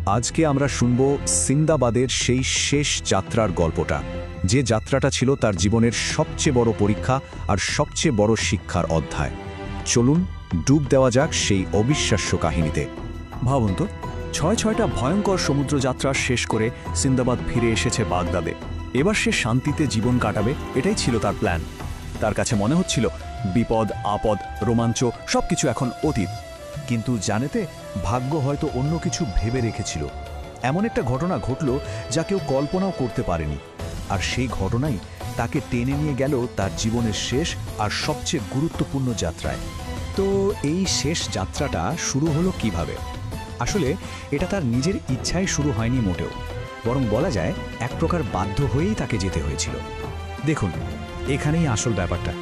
আজকে আমরা শুনব সিন্দাবাদের সেই শেষ যাত্রার গল্পটা, যে যাত্রাটা ছিল তার জীবনের সবচেয়ে বড় পরীক্ষা আর সবচেয়ে বড় শিক্ষার অধ্যায়। চলুন ডুব দেওয়া যাক সেই অবিশ্বাস্য কাহিনীতে। ভাবুন তো, ছয়টা ভয়ঙ্কর সমুদ্রযাত্রা শেষ করে সিন্দাবাদ ফিরে এসেছে বাগদাদে। এবার সে শান্তিতে জীবন কাটাবে, এটাই ছিল তার প্ল্যান। তার কাছে মনে হচ্ছিল বিপদ আপদ রোমাঞ্চ সবকিছু এখন অতীত। কিন্তু জানেতে, ভাগ্য হয়তো অন্য কিছু ভেবে রেখেছিল। এমন একটা ঘটনা ঘটল যা কেউ কল্পনাও করতে পারেনি, আর সেই ঘটনাই তাকে টেনে নিয়ে গেল তার জীবনের শেষ আর সবচেয়ে গুরুত্বপূর্ণ যাত্রায়। তো এই শেষ যাত্রাটা শুরু হলো কিভাবে? আসলে এটা তার নিজের ইচ্ছায় শুরু হয়নি মোটেও, বরং বলা যায় এক প্রকার বাধ্য হয়েই তাকে যেতে হয়েছিল। দেখুন, এখানেই আসল ব্যাপারটা।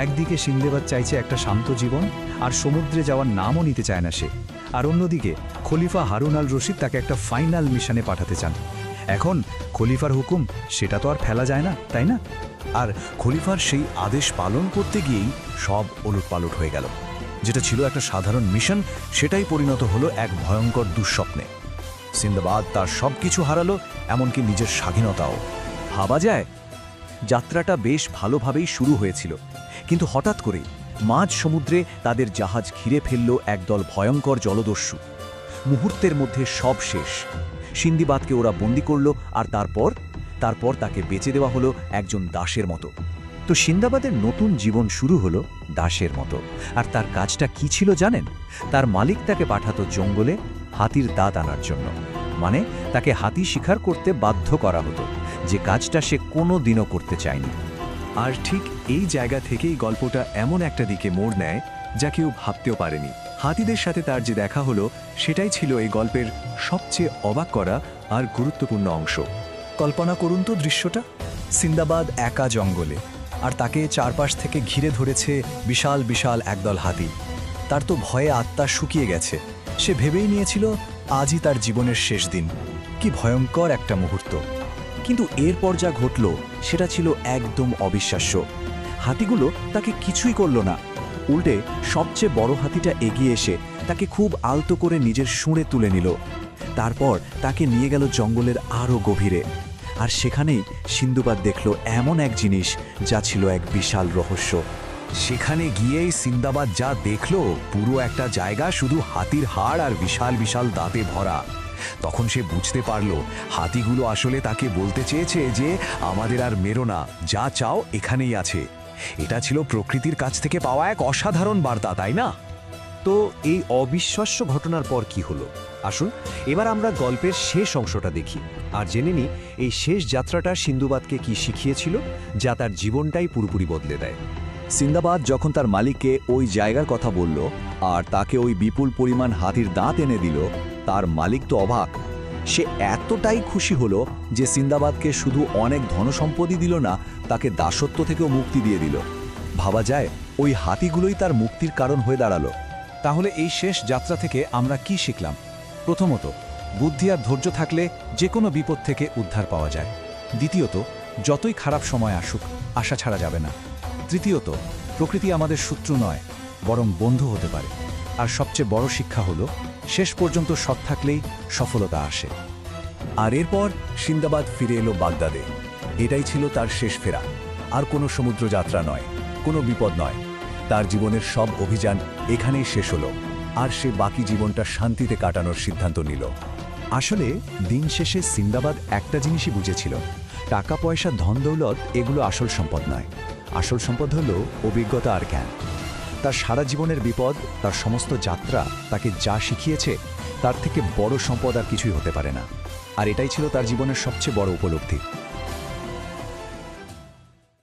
একদিকে সিন্দাবাদ চাইছে একটা শান্ত জীবন, আর সমুদ্রে যাওয়ার নামও নিতে চায় না সে। আর অন্যদিকে খলিফা হারুন আল রশিদ তাকে একটা ফাইনাল মিশনে পাঠাতে চান। এখন খলিফার হুকুম, সেটা তো আর ফেলা যায় না, তাই না? আর খলিফার সেই আদেশ পালন করতে গিয়েই সব ওলটপালট হয়ে গেল। যেটা ছিল একটা সাধারণ মিশন, সেটাই পরিণত হলো এক ভয়ঙ্কর দুঃস্বপ্নে। সিন্দাবাদ তার সব কিছু হারালো, এমনকি নিজের স্বাধীনতাও। ভাবা যায়, যাত্রাটা বেশ ভালোভাবেই শুরু হয়েছিল, কিন্তু হঠাৎ করে মাঝ সমুদ্রে তাদের জাহাজ ঘিরে ফেলল একদল ভয়ঙ্কর জলদস্যু। মুহূর্তের মধ্যে সব শেষ। সিন্দাবাদকে ওরা বন্দি করল, আর তারপর তাকে বেচে দেওয়া হলো একজন দাসের মতো। তো সিন্দাবাদের নতুন জীবন শুরু হলো দাসের মতো। আর তার কাজটা কি ছিল জানেন? তার মালিক তাকে পাঠাতো জঙ্গলে হাতির দাঁত আনার জন্য। মানে তাকে হাতি শিকার করতে বাধ্য করা হতো, যে কাজটা সে কোনো দিনও করতে চায়নি। আর ঠিক এই জায়গা থেকেই গল্পটা এমন একটা দিকে মোড় নেয় যা কেউ ভাবতেও পারেনি। হাতিদের সাথে তার যে দেখা হলো, সেটাই ছিল এই গল্পের সবচেয়ে অবাক করা আর গুরুত্বপূর্ণ অংশ। কল্পনা করুন তো দৃশ্যটা। সিন্দাবাদ একা জঙ্গলে, আর তাকে চারপাশ থেকে ঘিরে ধরেছে বিশাল বিশাল একদল হাতি। তার তো ভয়ে আত্মা শুকিয়ে গেছে। সে ভেবেই নিয়েছিল আজই তার জীবনের শেষ দিন। কি ভয়ঙ্কর একটা মুহূর্ত! কিন্তু এরপর যা ঘটল সেটা ছিল একদম অবিশ্বাস্য। হাতিগুলো তাকে কিছুই করল না, উল্টে সবচেয়ে বড় হাতিটা এগিয়ে এসে তাকে খুব আলতো করে নিজের শুঁড়ে তুলে নিল। তারপর তাকে নিয়ে গেল জঙ্গলের আরও গভীরে। আর সেখানেই সিন্দাবাদ দেখল এমন এক জিনিস যা ছিল এক বিশাল রহস্য। সেখানে গিয়েই সিন্দাবাদ যা দেখল, পুরো একটা জায়গা শুধু হাতির হাড় আর বিশাল বিশাল দাঁতে ভরা। তখন সে বুঝতে পারল, হাতিগুলো আসলে তাকে বলতে চেয়েছে যে আমাদের আর মেরো না, যা চাও এখানেই আছে। এটা ছিল প্রকৃতির কাছ থেকে পাওয়া এক অসাধারণ বার্তা, তাই না? তো এই অবিশ্বাস্য ঘটনার পর কি হলো? আসুন এবার আমরা গল্পের শেষ অংশটা দেখি, আর জেনে নিই এই শেষ যাত্রাটা সিন্দাবাদকে কি শিখিয়েছিল, যা তার জীবনটাই পুরোপুরি বদলে দেয়। সিন্দাবাদ যখন তার মালিককে ওই জায়গার কথা বলল, আর তাকে ওই বিপুল পরিমাণ হাতির দাঁত এনে দিল, তার মালিক তো অবাক। সে এতটাই খুশি হলো যে সিন্দাবাদকে শুধু অনেক ধনসম্পদই দিল না, তাকে দাসত্ব থেকেও মুক্তি দিয়ে দিল। ভাবা যায়, ওই হাতিগুলোই তার মুক্তির কারণ হয়ে দাঁড়ালো। তাহলে এই শেষ যাত্রা থেকে আমরা কি শিখলাম? প্রথমত, বুদ্ধি আর ধৈর্য থাকলে যে কোনো বিপদ থেকে উদ্ধার পাওয়া যায়। দ্বিতীয়ত, যতই খারাপ সময় আসুক, আশা ছাড়া যাবে না। তৃতীয়ত, প্রকৃতি আমাদের শত্রু নয়, বরং বন্ধু হতে পারে। আর সবচেয়ে বড় শিক্ষা হলো, শেষ পর্যন্ত সৎ থাকলেই সফলতা আসে। আর এরপর সিন্দাবাদ ফিরে এলো বাগদাদে। এটাই ছিল তার শেষ ফেরা। আর কোনো সমুদ্রযাত্রা নয়, কোনো বিপদ নয়। তার জীবনের সব অভিযান এখানেই শেষ হলো, আর সে বাকি জীবনটা শান্তিতে কাটানোর সিদ্ধান্ত নিল। আসলে দিন শেষে সিন্দাবাদ একটা জিনিসই বুঝেছিল, টাকা পয়সা ধন দৌলত এগুলো আসল সম্পদ নয়। আসল সম্পদ হলো অভিজ্ঞতা আর জ্ঞান। তার সারা জীবনের বিপদ, তার সমস্ত যাত্রা তাকে যা শিখিয়েছে, তার থেকে বড় সম্পদ আর কিছুই হতে পারে না। আর এটাই ছিল তার জীবনের সবচেয়ে বড় উপলব্ধি।